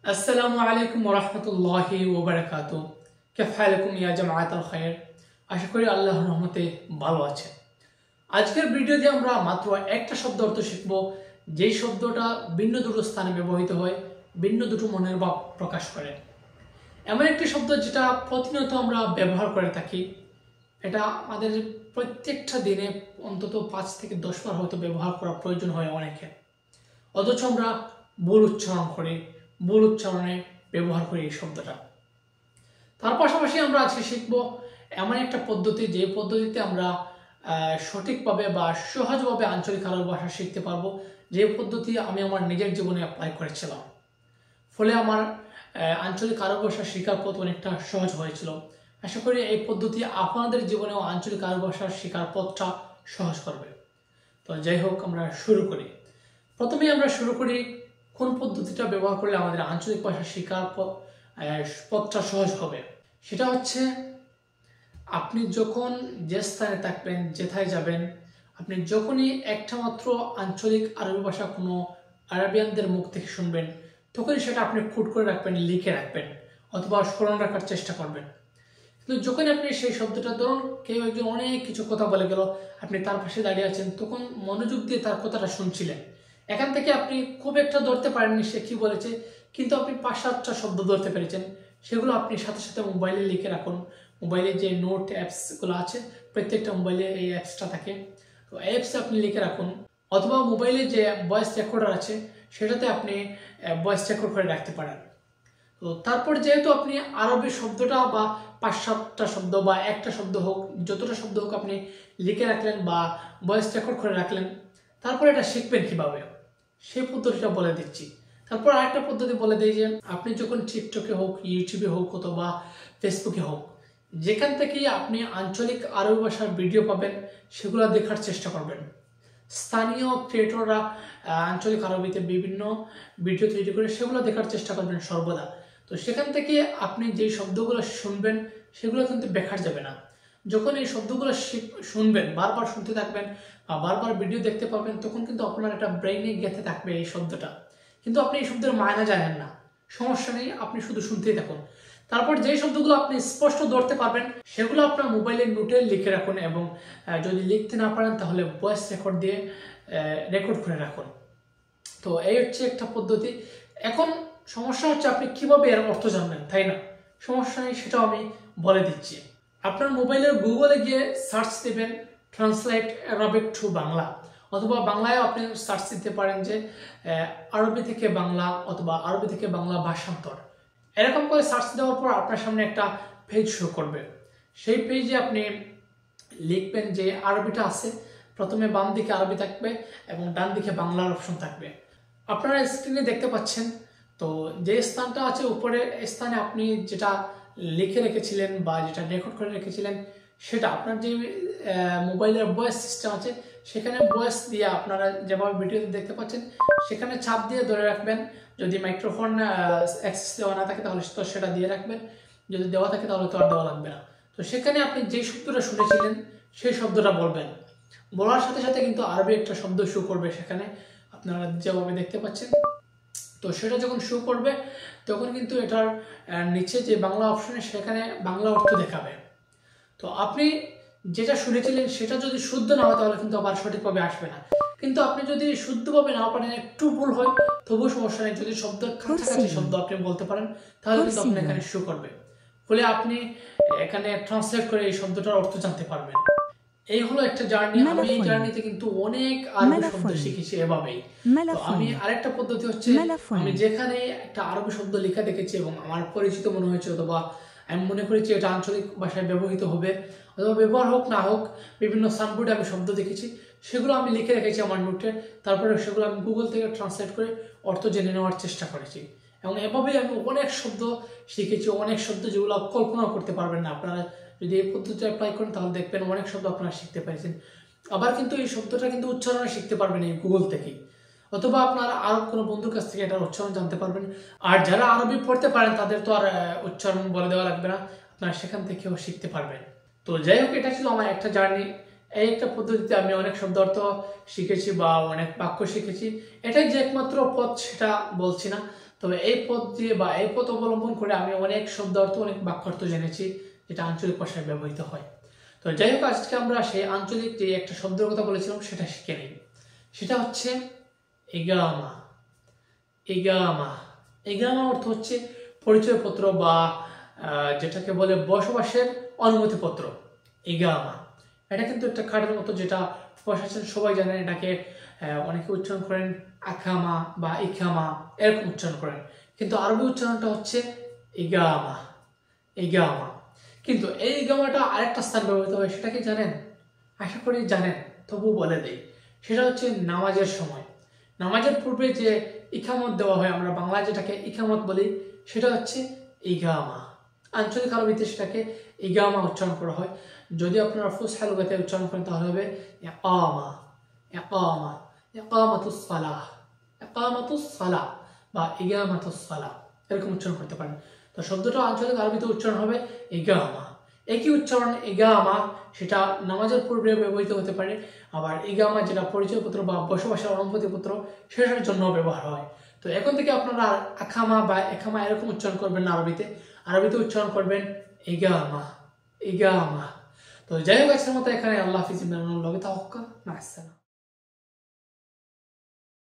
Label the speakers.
Speaker 1: अस्सलामु अलैकुम वरहमतुल्लाहि वबरकातुहू। कैफ हालकुम या जमाअतुल खैर। आशा करी আল্লাহর রহমতে ভালো আছেন। আজকের ভিডিওতে আমরা মাত্র একটা শব্দ অর্থ শিখব, যেই শব্দটা ভিন্ন দুটো স্থানে ব্যবহৃত হয়, ভিন্ন দুটো মনের ভাব প্রকাশ করে। এমন একটি শব্দ যেটা প্রতিনিয়ত আমরা ব্যবহার করে থাকি। এটা আমাদের প্রত্যেকটা দিনে অন্তত 5 থেকে 10 বার হয়তো ব্যবহার করা প্রয়োজন হয় অনেকের, অথচ আমরা ভুল উচ্চারণ করি, ভুল উচ্চারণে ব্যবহার করি এই শব্দটা। তার পাশাপাশি আমরা আজকে শিখব এমন একটা পদ্ধতি, যে পদ্ধতিতে আমরা সঠিকভাবে বা সহজভাবে আঞ্চলিক আরবি ভাষা শিখতে পারবো, যে পদ্ধতি আমি আমার নিজের জীবনে অ্যাপ্লাই করেছিলাম। ফলে আমার আঞ্চলিক আরবি ভাষা শেখার পথ অনেকটা সহজ হয়েছিল। আশা করি এই পদ্ধতি আপনাদের জীবনেও আঞ্চলিক আরবি ভাষা শেখার পথটা সহজ করবে। তো যাই হোক, আমরা শুরু করি। প্রথমেই আমরা শুরু করি কোন পদ্ধতিটা ব্যবহার করলে আমাদের আঞ্চলিক ভাষা শেখার পথটা সহজ হবে। সেটা হচ্ছে, আপনি যখন যে স্থানে থাকবেন, যেথায় যাবেন, আপনি যখনই একটা মাত্র আঞ্চলিক আরবি ভাষা কোনো আরবিয়ানদের মুখ থেকে শুনবেন, তখনই সেটা আপনি কোড করে রাখবেন, লিখে রাখবেন, অথবা স্মরণ রাখার চেষ্টা করবেন। কিন্তু যখন আপনি সেই শব্দটা, ধরুন কেউ একজন অনেক কিছু কথা বলে গেল, আপনি তার পাশে দাঁড়িয়ে আছেন, তখন মনোযোগ দিয়ে তার কথাটা শুনছিলেন। এখান থেকে আপনি খুব একটা ধরতে পারেননি সে কি বলেছে, কিন্তু আপনি 5-7টা শব্দ ধরতে পেরেছেন। সেগুলো আপনি সাথে সাথে মোবাইলে লিখে রাখুন। মোবাইলে যে নোট অ্যাপসগুলো আছে, প্রত্যেকটা মোবাইলে এই অ্যাপসটা থাকে, তো অ্যাপসে আপনি লিখে রাখুন। অথবা মোবাইলে যে ভয়েস রেকর্ডার আছে, সেটাতে আপনি ভয়েস রেকর্ড করে রাখতে পারেন। তো তারপর যেহেতু আপনি আরবি শব্দটা বা 5-7টা শব্দ বা একটা শব্দ হোক, যতটা শব্দ হোক আপনি লিখে রাখলেন বা ভয়েস রেকর্ড করে রাখলেন, তারপর এটা শিখবেন কিভাবে সেই পদ্ধতিটা বলে দিচ্ছি। তারপর আরেকটা পদ্ধতি বলে দিই, যে আপনি যখন টিকটকে হোক, ইউটিউবে হোক, অথবা ফেসবুকে হোক, যেখান থেকেই আপনি আঞ্চলিক আরবি ভাষার ভিডিও পাবেন, সেগুলো দেখার চেষ্টা করবেন। স্থানীয় ক্রিয়েটররা আঞ্চলিক আরবিতে বিভিন্ন ভিডিও তৈরি করে, সেগুলো দেখার চেষ্টা করবেন সর্বদা। তো সেখান থেকে আপনি যেই শব্দগুলো শুনবেন, সেগুলো কিন্তু বেকার যাবে না। যখন এই শব্দগুলো শুনবেন, বারবার শুনতে থাকবেন বা বারবার ভিডিও দেখতে পাবেন, তখন কিন্তু আপনার একটা ব্রেইনে গেঁথে থাকবে এই শব্দটা। কিন্তু আপনি এই শব্দের মায়না জানেন না, সমস্যা নেই, আপনি শুধু শুনতেই থাকুন। তারপর যেই শব্দগুলো আপনি স্পষ্ট ধরতে পারবেন, সেগুলো আপনার মোবাইলের নোটে লিখে রাখুন, এবং যদি লিখতে না পারেন তাহলে ভয়েস রেকর্ড দিয়ে রেকর্ড করে রাখুন। তো এই হচ্ছে একটা পদ্ধতি। এখন সমস্যা হচ্ছে আপনি কিভাবে এর অর্থ জানবেন, তাই না? সমস্যা নেই, সেটাও আমি বলে দিচ্ছি। আপনার মোবাইলের গুগলে গিয়ে সার্চ দেবেন ট্রান্সলেট অ্যারাবিক টু বাংলা, অথবা বাংলায় আপনি সার্চ দিতে পারেন যে আরবি থেকে বাংলা, অথবা আরবি থেকে বাংলা ভাষান্তর। এরকম করে সার্চ দেওয়ার পর আপনার সামনে একটা পেজ শো করবে। সেই পেজে আপনি লিখবেন যে আরবিটা আছে, প্রথমে বাম দিকে আরবি থাকবে এবং ডান দিকে বাংলার অপশন থাকবে। আপনারা স্ক্রিনে দেখতে পাচ্ছেন। তো যে স্থানটা আছে উপরে স্থানে আপনি যেটা লিখে রেখেছিলেন বা যেটা রেকর্ড করে রেখেছিলেন, সেটা আপনার যে মোবাইলের ভয়েস সিস্টেম আছে, সেখানে ভয়েস দিয়ে আপনারা যেভাবে ভিডিওতে দেখতে পাচ্ছেন, সেখানে চাপ দিয়ে ধরে রাখবেন। যদি মাইক্রোফোন অ্যাক্সেস দেওয়া না থাকে তাহলে তো সেটা দিয়ে রাখবেন, যদি দেওয়া থাকে তাহলে তো আর দেওয়া লাগবে না। তো সেখানে আপনি যে শব্দটা শুনেছিলেন সেই শব্দটা বলবেন। বলার সাথে সাথে কিন্তু আরবি একটা শব্দ শো করবে সেখানে, আপনারা যেভাবে দেখতে পাচ্ছেন। তো সেটা যখন শো করবে, তখন কিন্তু এটার নিচে যে বাংলা অপশনে, সেখানে বাংলা অর্থ দেখাবে। তো আপনি যেটা শুনেছিলেন সেটা যদি শুদ্ধ না হয়, তাহলে কিন্তু আবার সঠিকভাবে আসবে না। কিন্তু আপনি যদি শুদ্ধভাবে না পারেন, একটু ভুল হয়, তবুও সমস্যা নেই। যদি শব্দের কাছাকাছি শব্দ আপনি বলতে পারেন, তাহলে কিন্তু আপনি এখানে শো করবে। ফলে আপনি এখানে ট্রান্সলেট করে এই শব্দটার অর্থ জানতে পারবেন। এই হলো একটা জার্নি। আমি এই জার্নিতে কিন্তু অনেক আরবি শব্দ শিখেছি এভাবেই। তো আমি আরেকটা পদ্ধতি হচ্ছে, আমি যেখানে একটা আরবি শব্দ লেখা দেখেছি এবং আমার পরিচিত মনে হয়েছে, অথবা আমি মনে করেছি এটা আঞ্চলিক ভাষায় ব্যবহৃত হবে, অথবা ব্যবহার হোক না হোক, বিভিন্ন সাইনবোর্ডে আমি শব্দ দেখেছি, সেগুলো আমি লিখে রেখেছি আমার নোটে। তারপরে সেগুলো আমি গুগল থেকে ট্রান্সলেট করে অর্থ জেনে নেওয়ার চেষ্টা করেছি। এবং এভাবেই আমি অনেক শব্দ শিখেছি, অনেক শব্দ যেগুলো কল্পনাও করতে পারবেন না। আপনারা যদি এই পদ্ধতি অ্যাপ্লাই করেন, তাহলে দেখবেন অনেক শব্দ আপনারা শিখতে পেরেছেন। আবার কিন্তু এই শব্দটা কিন্তু উচ্চারণে শিখতে পারবেন এই গুগল থেকেই, অথবা আপনারা আরব কোনো বন্ধুর কাছ থেকে এটার উচ্চারণ জানতে পারবেন। আর যারা আরবি পড়তে পারেন, তাদের তো আর উচ্চারণ বলে দেওয়া লাগবে না, আপনারা সেখান থেকেও শিখতে পারবেন। তো যাই হোক, এটা ছিল আমার একটা জার্নি। এই একটা পদ্ধতিতে আমি অনেক শব্দ অর্থ শিখেছি বা অনেক বাক্য শিখেছি। এটাই যে একমাত্র পথ সেটা বলছি না। তবে এই পদ দিয়ে বা এই পদ অবলম্বন করে আমি অনেক শব্দ অর্থ অনেক বাক্যার্থ জেনেছি যেটা আঞ্চলিক ভাষায় ব্যবহৃত হয়। তো যাই হোক, আজকে আমরা সেই আঞ্চলিক যে একটা শব্দের কথা বলেছিলাম সেটা শিখে নিই। সেটা হচ্ছে ইগামা। ইগামা ইগামা অর্থ হচ্ছে পরিচয়পত্র বা যেটাকে বলে বসবাসের অনুমতিপত্র। ইগামা এটা কিন্তু একটা কার্ডের মতো, যেটা প্রশাসন সবাই জানেন। এটাকে অনেকে উচ্চারণ করেন আকামা বা ইকামা, এরকম উচ্চারণ করেন, কিন্তু আরবি উচ্চারণটা হচ্ছে ইগামা। ইগামা। কিন্তু এই ইগামাটা আরেকটা স্থান ব্যবহৃত হয়, সেটা কি জানেন? আশা করি জানেন, তবু বলে দেই। সেটা হচ্ছে নামাজের সময়। নামাজের পূর্বে যে ইকামত দেওয়া হয়, আমরা বাংলায় যেটাকে ইকামত বলি, সেটা হচ্ছে ইগামা। আঞ্চলিক আরবিতে সেটাকে ইগামা উচ্চারণ করা হয়। যদি আপনারা ফুসহা লুগাতে উচ্চারণ করেন তাহলে হবে ইকামা। ইকামা, ইকামাতুস সালাহ, ইকামাতুস সালাহ বা ইগামাতুস সালাহ, এরকম উচ্চারণ করতে পারেন। তো শব্দটা আঞ্চলিক আরবিতে উচ্চারণ হবে ইগামা। একই উচ্চারণ ইগামা, সেটা নামাজের পূর্বে ব্যবহৃত হতে পারে। আবার ইগামা যেটা পরিচয়পত্র বা বসবাসের অনুমতিপত্র, সেটার জন্য ব্যবহার হয়। তো এখন থেকে আপনারা আকামা বা একামা এরকম উচ্চারণ করবেন না আরবিতে। আরবিতে উচ্চারণ করবেন ইগামা। ইগামা। তো যাই হোক, আজকের মতো এখানে। আল্লাহ হাফিজ। লগে তাওয়াক্কুল। মা আসসালাম।